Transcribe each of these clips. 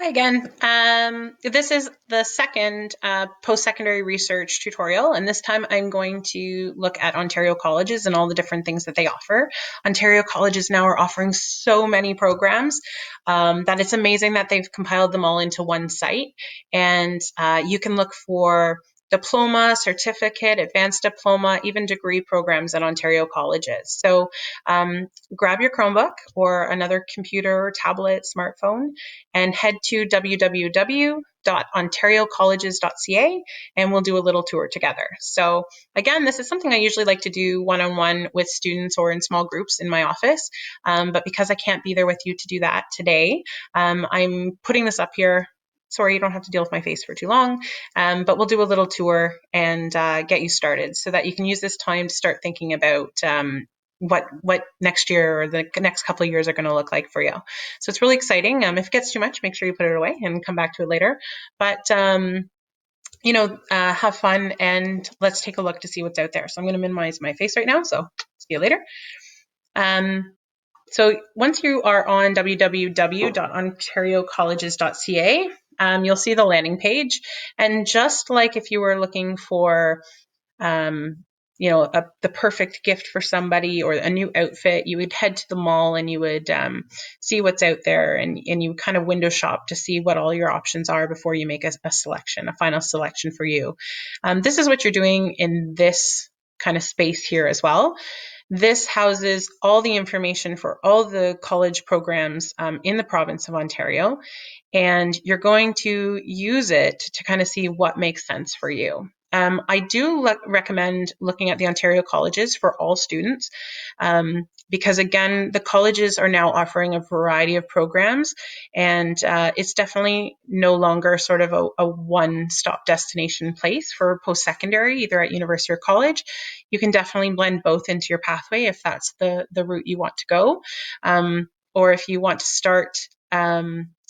Hi again. This is the second post-secondary research tutorial, and this time I'm going to look at Ontario colleges and all the different things that they offer. Ontario colleges now are offering so many programs that it's amazing that they've compiled them all into one site, and you can look for diploma, certificate, advanced diploma, even degree programs at Ontario colleges. So grab your Chromebook or another computer, tablet, smartphone, and head to www.ontariocolleges.ca and we'll do a little tour together. So again, this is something I usually like to do one-on-one with students or in small groups in my office. But because I can't be there with you to do that today, I'm putting this up here. Sorry, you don't have to deal with my face for too long, but we'll do a little tour and get you started so that you can use this time to start thinking about what next year or the next couple of years are going to look like for you. So it's really exciting. If it gets too much, make sure you put it away and come back to it later. But have fun and let's take a look to see what's out there. So I'm going to minimize my face right now. So see you later. So once you are on www.ontariocolleges.ca, you'll see the landing page. And just like if you were looking for the perfect gift for somebody or a new outfit, you would head to the mall and you would see what's out there and you kind of window shop to see what all your options are before you make a selection, a final selection for you. This is what you're doing in this kind of space here as well. This houses all the information for all the college programs in the province of Ontario, and you're going to use it to kind of see what makes sense for you. I do recommend looking at the Ontario colleges for all students because, again, the colleges are now offering a variety of programs, and it's definitely no longer sort of a one-stop destination place for post-secondary, either at university or college. You can definitely blend both into your pathway if that's the route you want to go, or if you want to start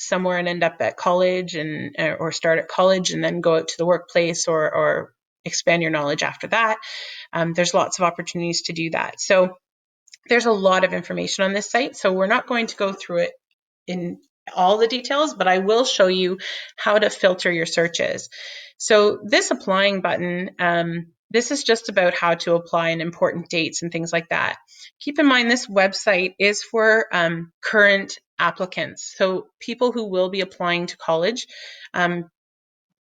somewhere and end up at college or start at college and then go out to the workplace or expand your knowledge after that. There's lots of opportunities to do that. So there's a lot of information on this site. So we're not going to go through it in all the details, but I will show you how to filter your searches. So this applying button, this is just about how to apply and important dates and things like that. Keep in mind this website is for current applicants, so people who will be applying to college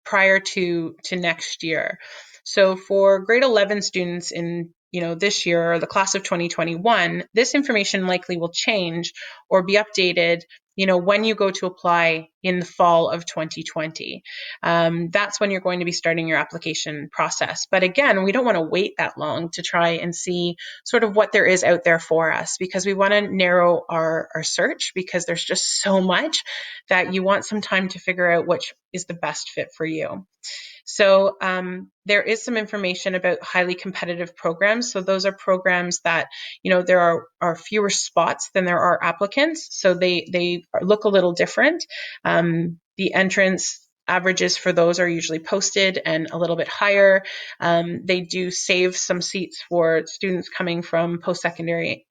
prior to next year. So for grade 11 students in this year, or the class of 2021, this information likely will change or be updated when you go to apply in the fall of 2020. That's when you're going to be starting your application process. But again, we don't want to wait that long to try and see sort of what there is out there for us, because we want to narrow our search, because there's just so much that you want some time to figure out which is the best fit for you. So there is some information about highly competitive programs. So those are programs that, there are fewer spots than there are applicants. So they look a little different. The entrance averages for those are usually posted and a little bit higher. They do save some seats for students coming from post-secondary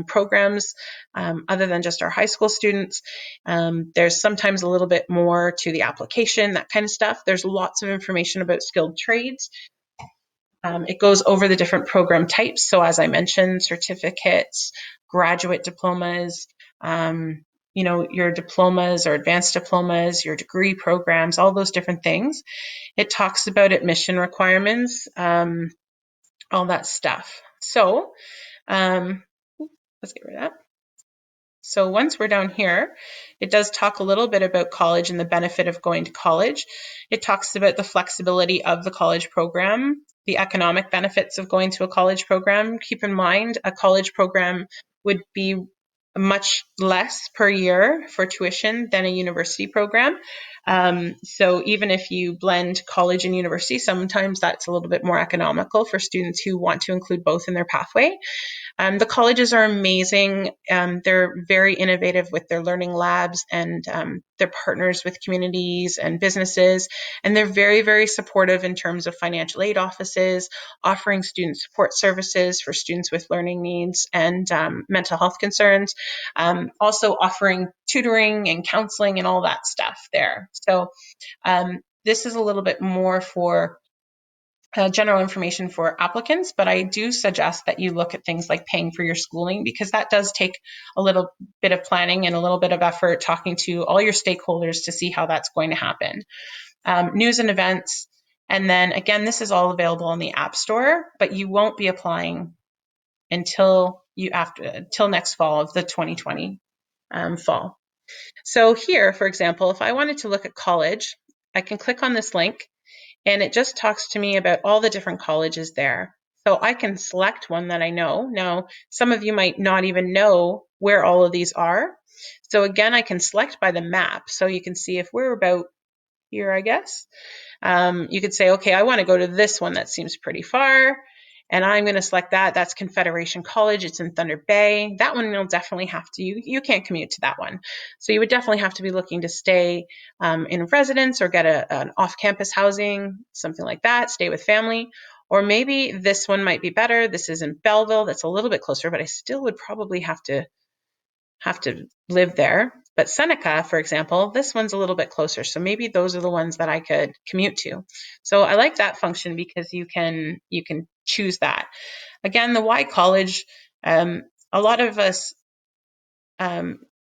programs other than just our high school students. There's sometimes a little bit more to the application, that kind of stuff. There's lots of information about skilled trades. It goes over the different program types. So as I mentioned, certificates, graduate diplomas, your diplomas or advanced diplomas, your degree programs, all those different things. It talks about admission requirements, all that stuff. So let's get rid of that. So once we're down here, it does talk a little bit about college and the benefit of going to college. It talks about the flexibility of the college program, the economic benefits of going to a college program. Keep in mind, a college program would be much less per year for tuition than a university program. So even if you blend college and university, sometimes that's a little bit more economical for students who want to include both in their pathway. The colleges are amazing. They're very innovative with their learning labs, and they're partners with communities and businesses. And they're very, very supportive in terms of financial aid offices, offering student support services for students with learning needs and mental health concerns, also offering tutoring and counseling and all that stuff there. So this is a little bit more for general information for applicants, but I do suggest that you look at things like paying for your schooling, because that does take a little bit of planning and a little bit of effort, talking to all your stakeholders to see how that's going to happen. News and events. And then again, this is all available in the App Store, but you won't be applying until next fall of the 2020 fall. So here, for example, if I wanted to look at college, I can click on this link, and it just talks to me about all the different colleges there. So I can select one that I know. Now, some of you might not even know where all of these are. So again, I can select by the map. So you can see if we're about here, I guess. You could say, okay, I want to go to this one that seems pretty far, and I'm going to select that. That's Confederation College. It's in Thunder Bay. That one you'll definitely have to, you can't commute to that one. So you would definitely have to be looking to stay in residence or get an off-campus housing, something like that, stay with family. Or maybe this one might be better. This is in Belleville. That's a little bit closer, but I still would probably have to live there. But Seneca, for example, this one's a little bit closer. So maybe those are the ones that I could commute to. So I like that function because you can choose that. Again, the Y College, a lot of us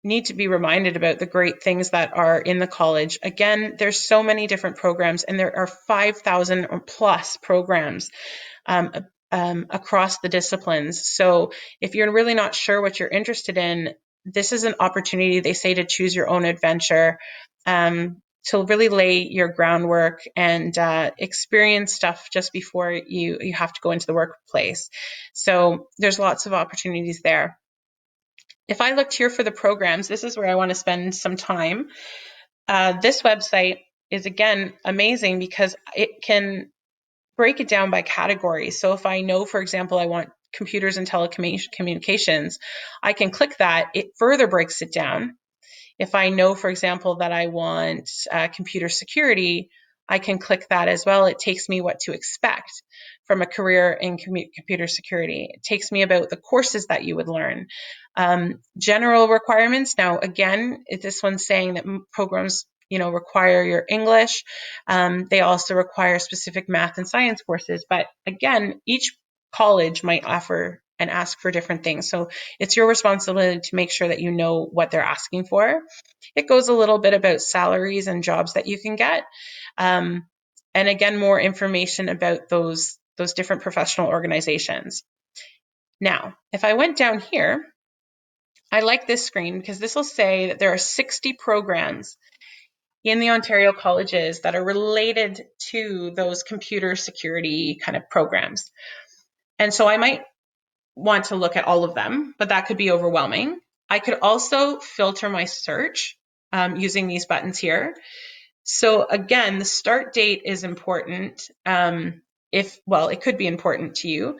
need to be reminded about the great things that are in the college. Again, there's so many different programs, and there are 5,000 or plus programs across the disciplines. So if you're really not sure what you're interested in, this is an opportunity, they say, to choose your own adventure, to really lay your groundwork and experience stuff just before you have to go into the workplace. So there's lots of opportunities there. If I looked here for the programs, this is where I want to spend some time. This website is, again, amazing because it can break it down by categories. So if I know, for example, I want computers and telecommunications, I can click that. It further breaks it down. If I know, for example, that I want computer security, I can click that as well. It takes me what to expect from a career in computer security. It takes me about the courses that you would learn. General requirements. Now, again, this one's saying that programs require your English. They also require specific math and science courses. But again, each college might offer and ask for different things. So it's your responsibility to make sure that you know what they're asking for. It goes a little bit about salaries and jobs that you can get. And again, more information about those different professional organizations. Now, if I went down here, I like this screen because this will say that there are 60 programs in the Ontario colleges that are related to those computer security kind of programs. And so I might want to look at all of them, but that could be overwhelming. I could also filter my search using these buttons here. So again, the start date is important. It could be important to you.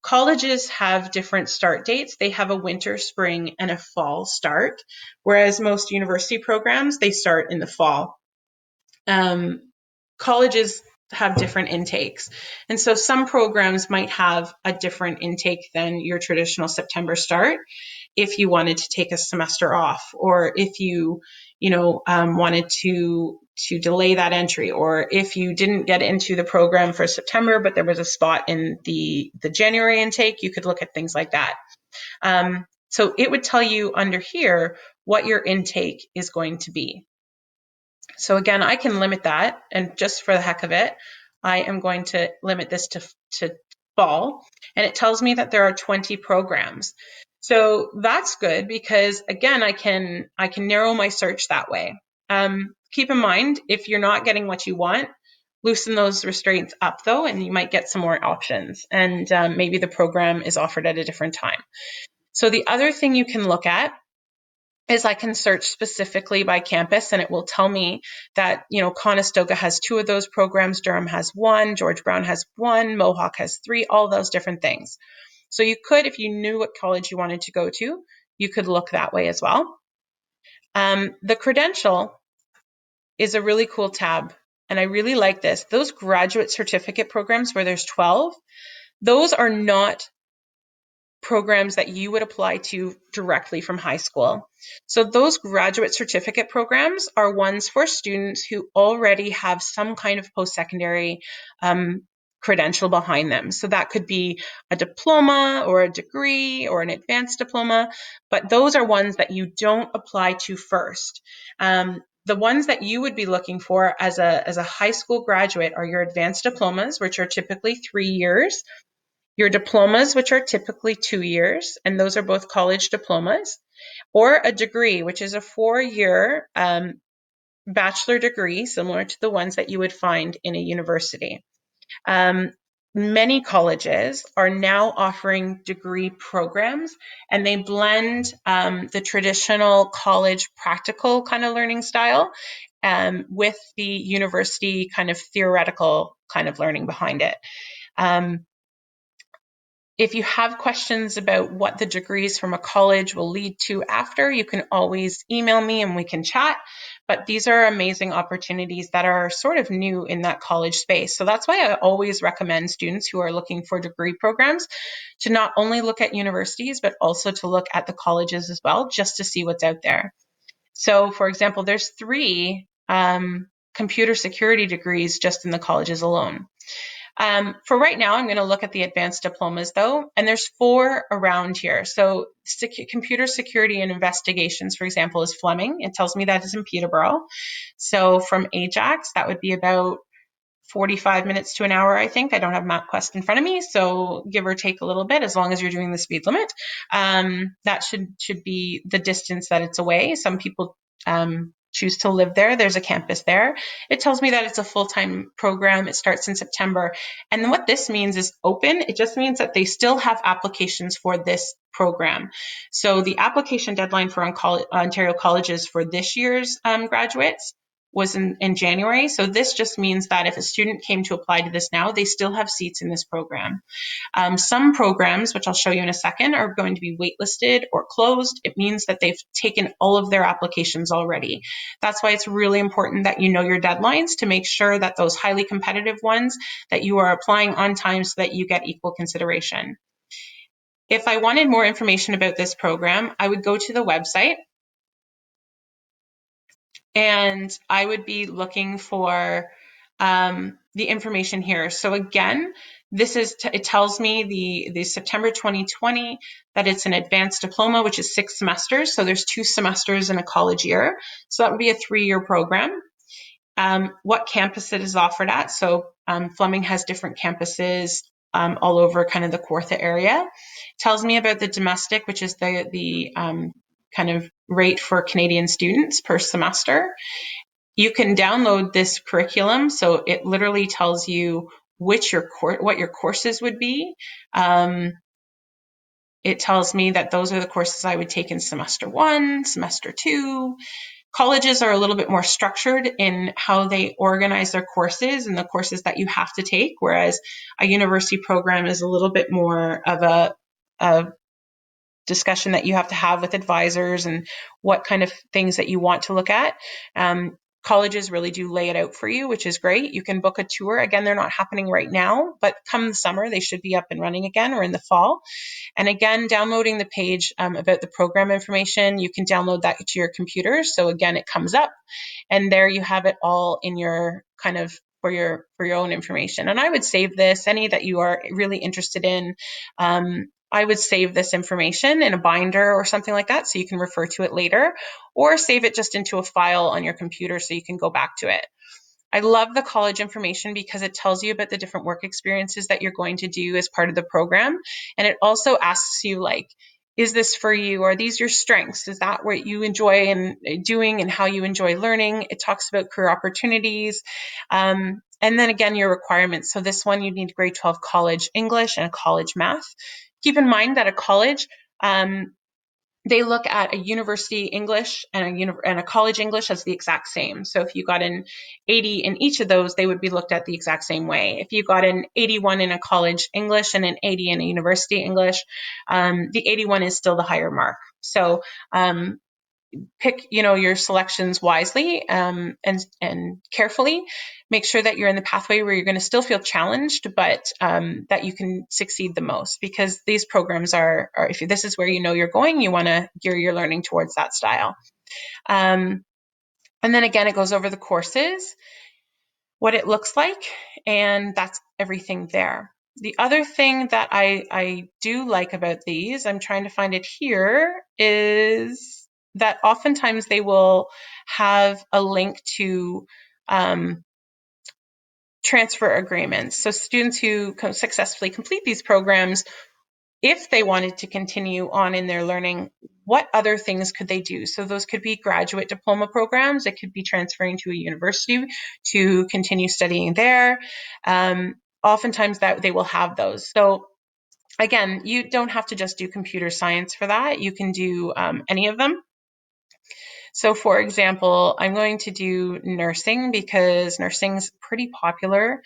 Colleges have different start dates. They have a winter, spring, and a fall start, whereas most university programs, they start in the fall. Colleges have different intakes. And so some programs might have a different intake than your traditional September start if you wanted to take a semester off, or if you wanted to delay that entry, or if you didn't get into the program for September, but there was a spot in the January intake, you could look at things like that. So it would tell you under here what your intake is going to be. So again, I can limit that, and just for the heck of it, I am going to limit this to fall, and it tells me that there are 20 programs. So that's good because again, I can narrow my search that way. Keep in mind, if you're not getting what you want, loosen those restraints up though, and you might get some more options, and maybe the program is offered at a different time. So the other thing you can look at is I can search specifically by campus, and it will tell me that, Conestoga has 2 of those programs, Durham has 1, George Brown has 1, Mohawk has 3, all those different things. So you could, if you knew what college you wanted to go to, you could look that way as well. The Credential is a really cool tab, and I really like this. Those graduate certificate programs where there's 12, those are not programs that you would apply to directly from high school. So those graduate certificate programs are ones for students who already have some kind of post-secondary credential behind them. So that could be a diploma or a degree or an advanced diploma, but those are ones that you don't apply to first. The ones that you would be looking for as a high school graduate are your advanced diplomas, which are typically 3 years, your diplomas, which are typically 2 years, and those are both college diplomas, or a degree, which is a 4-year bachelor degree, similar to the ones that you would find in a university. Many colleges are now offering degree programs, and they blend the traditional college practical kind of learning style with the university kind of theoretical kind of learning behind it. If you have questions about what the degrees from a college will lead to after, you can always email me and we can chat. But these are amazing opportunities that are sort of new in that college space. So that's why I always recommend students who are looking for degree programs to not only look at universities, but also to look at the colleges as well, just to see what's out there. So, for example, there's 3 computer security degrees just in the colleges alone. For right now, I'm going to look at the advanced diplomas though, and there's 4 around here. So computer security and investigations, for example, is Fleming. It tells me that it's in Peterborough. So from Ajax, that would be about 45 minutes to an hour, I think. I don't have MapQuest in front of me, so give or take a little bit, as long as you're doing the speed limit. That should be the distance that it's away. Some people choose to live there. There's a campus there. It tells me that it's a full-time program. It starts in September. And what this means is open. It just means that they still have applications for this program. So the application deadline for Ontario colleges for this year's graduates was in January. So this just means that if a student came to apply to this now, they still have seats in this program. Some programs, which I'll show you in a second, are going to be waitlisted or closed. It means that they've taken all of their applications already. That's why it's really important that you know your deadlines to make sure that those highly competitive ones, that you are applying on time so that you get equal consideration. If I wanted more information about this program, I would go to the website and I would be looking for the information here. So again, this is it tells me the September 2020 that it's an advanced diploma, which is 6 semesters. So there's 2 semesters in a college year. So that would be a 3-year program. What campus it is offered at. So Fleming has different campuses all over kind of the Kawartha area. Tells me about the domestic, which is the kind of rate for Canadian students per semester. You can download this curriculum, so it literally tells you what your courses would be. It tells me that those are the courses I would take in semester 1, semester 2. Colleges are a little bit more structured in how they organize their courses and the courses that you have to take, whereas a university program is a little bit more of a discussion that you have to have with advisors and what kind of things that you want to look at. Colleges really do lay it out for you, which is great. You can book a tour. Again, they're not happening right now, but come the summer, they should be up and running again, or in the fall. And again, downloading the page about the program information, you can download that to your computer. So again, it comes up and there you have it all in your kind of for your own information. And I would save this, any that you are really interested in. I would save this information in a binder or something like that so you can refer to it later, or save it just into a file on your computer so you can go back to it. I love the college information because it tells you about the different work experiences that you're going to do as part of the program. And it also asks you, like, is this for you? Are these your strengths? Is that what you enjoy and doing and how you enjoy learning? It talks about career opportunities. And then again, your requirements. So this one, you need grade 12 college English and a college math. Keep in mind that a college they look at a university English and a college English as the exact same. So if you got an 80 in each of those, they would be looked at the exact same way. If you got an 81 in a college English and an 80 in a university English, the 81 is still the higher mark. So pick, your selections wisely, and carefully. Make sure that you're in the pathway where you're going to still feel challenged, but that you can succeed the most, because these programs are if this is where you're going, you want to gear your learning towards that style. And then again, it goes over the courses, what it looks like, and that's everything there. The other thing that I do like about these, I'm trying to find it here, is that oftentimes they will have a link to transfer agreements. So students who successfully complete these programs, if they wanted to continue on in their learning, what other things could they do? So those could be graduate diploma programs. It could be transferring to a university to continue studying there. Oftentimes that they will have those. So again, you don't have to just do computer science for that. You can do any of them. So for example, I'm going to do nursing because nursing's pretty popular.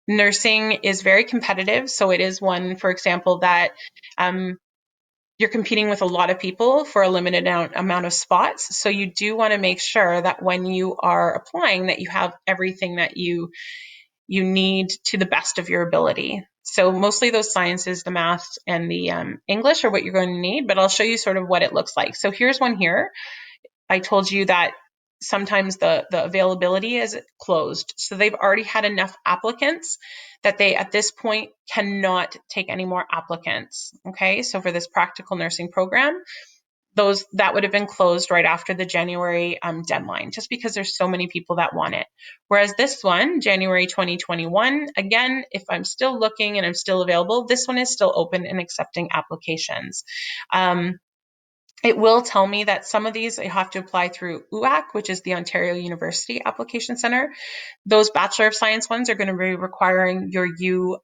Nursing is very competitive. So it is one, for example, that you're competing with a lot of people for a limited amount of spots. So you do want to make sure that when you are applying, that you have everything that you need to the best of your ability. So mostly those sciences, the maths and the English are what you're going to need, but I'll show you sort of what it looks like. So here's one here. I told you that sometimes the availability is closed. So they've already had enough applicants that they, at this point, cannot take any more applicants. Okay, so for this practical nursing program, that would have been closed right after the January deadline, just because there's so many people that want it. Whereas this one, January 2021, again, if I'm still looking and I'm still available, this one is still open and accepting applications. It will tell me that some of these I have to apply through UAC, which is the Ontario University Application Center. Those Bachelor of Science ones are going to be requiring your U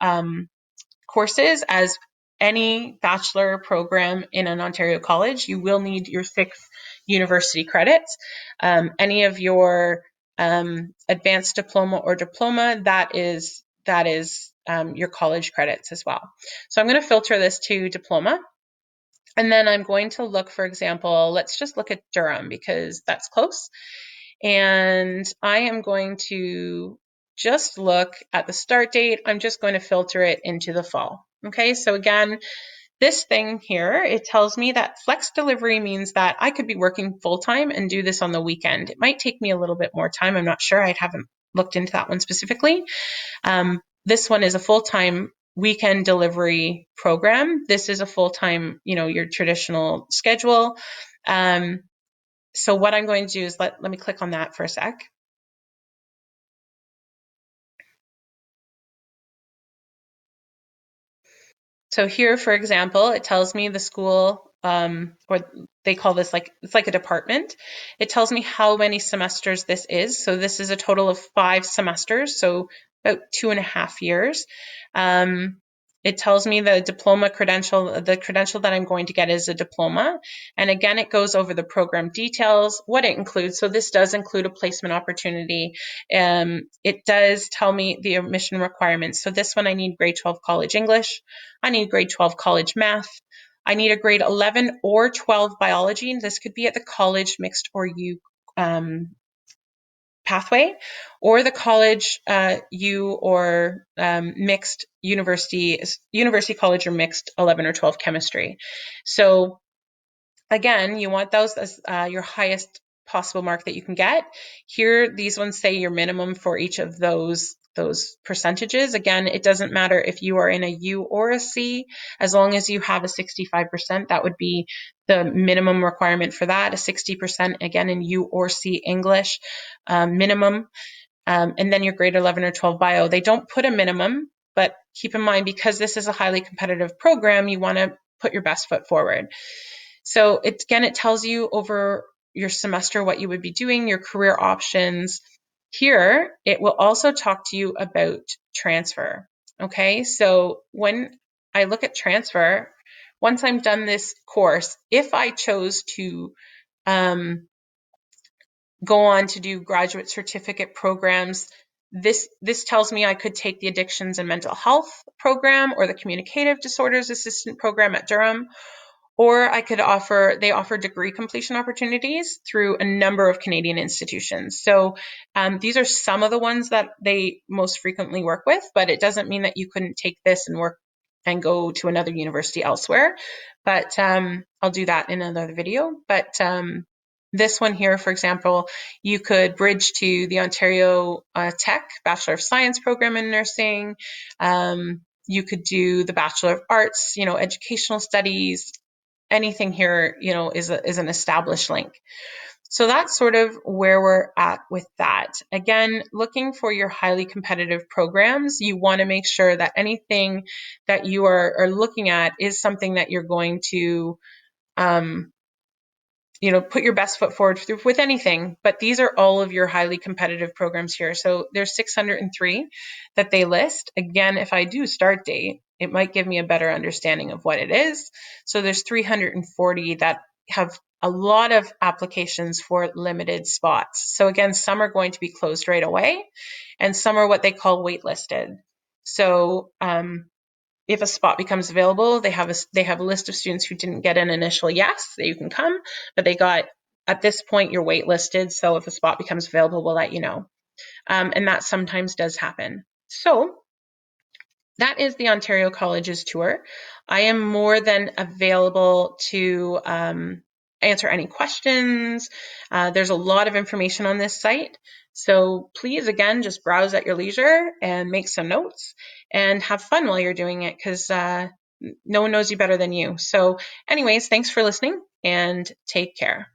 courses. As any bachelor program in an Ontario college, you will need your 6 university credits. Any of your advanced diploma or diploma, that is your college credits as well. So I'm going to filter this to diploma. And then I'm going to look, for example, let's just look at Durham because that's close. And I am going to just look at the start date. I'm just going to filter it into the fall. Okay, so again, this thing here, it tells me that flex delivery means that I could be working full-time and do this on the weekend. It might take me a little bit more time. I'm not sure. I haven't looked into that one specifically. This one is a full-time weekend delivery program. This is a full-time, your traditional schedule. So what I'm going to do is let me click on that for a sec. So here, for example, it tells me the school, or they call this it's like a department. It tells me how many semesters this is. So this is a total of 5 semesters, so about 2.5 years. It tells me the diploma credential, the credential that I'm going to get is a diploma. And again, it goes over the program details, what it includes. So this does include a placement opportunity. It does tell me the admission requirements. So this one, I need grade 12 college English. I need grade 12 college math. I need a grade 11 or 12 biology. And this could be at the college mixed or U pathway, or the college U or mixed university college or mixed 11 or 12 chemistry. So again, you want those as your highest possible mark that you can get. Here, these ones say your minimum for each of those percentages. Again, it doesn't matter if you are in a U or a C, as long as you have a 65%, that would be the minimum requirement for that, a 60% again in U or C English minimum. And then your grade 11 or 12 bio. They don't put a minimum, but keep in mind, because this is a highly competitive program, you want to put your best foot forward. So it tells you over your semester what you would be doing, your career options. Here, it will also talk to you about transfer. Okay, so when I look at transfer, once I'm done this course, if I chose to go on to do graduate certificate programs, this tells me I could take the addictions and mental health program or the communicative disorders assistant program at Durham, or they offer degree completion opportunities through a number of Canadian institutions. So these are some of the ones that they most frequently work with, but it doesn't mean that you couldn't take this and work and go to another university elsewhere. But I'll do that in another video. But this one here, for example, you could bridge to the Ontario Tech Bachelor of Science program in nursing. You could do the Bachelor of Arts, educational studies. Anything here, is an established link. So that's sort of where we're at with that. Again, looking for your highly competitive programs, you want to make sure that anything that you are looking at is something that you're going to put your best foot forward with anything, but these are all of your highly competitive programs here. So there's 603 that they list. Again, if I do start date, it might give me a better understanding of what it is. So there's 340 that have a lot of applications for limited spots. So again, some are going to be closed right away, and some are what they call waitlisted. So if a spot becomes available, they have a list of students who didn't get an initial yes that you can come, but at this point you're waitlisted. So if a spot becomes available, we'll let you know. And that sometimes does happen. So that is the Ontario Colleges tour. I am more than available to answer any questions. There's a lot of information on this site. So please, again, just browse at your leisure and make some notes and have fun while you're doing it, because no one knows you better than you. So anyways, thanks for listening and take care.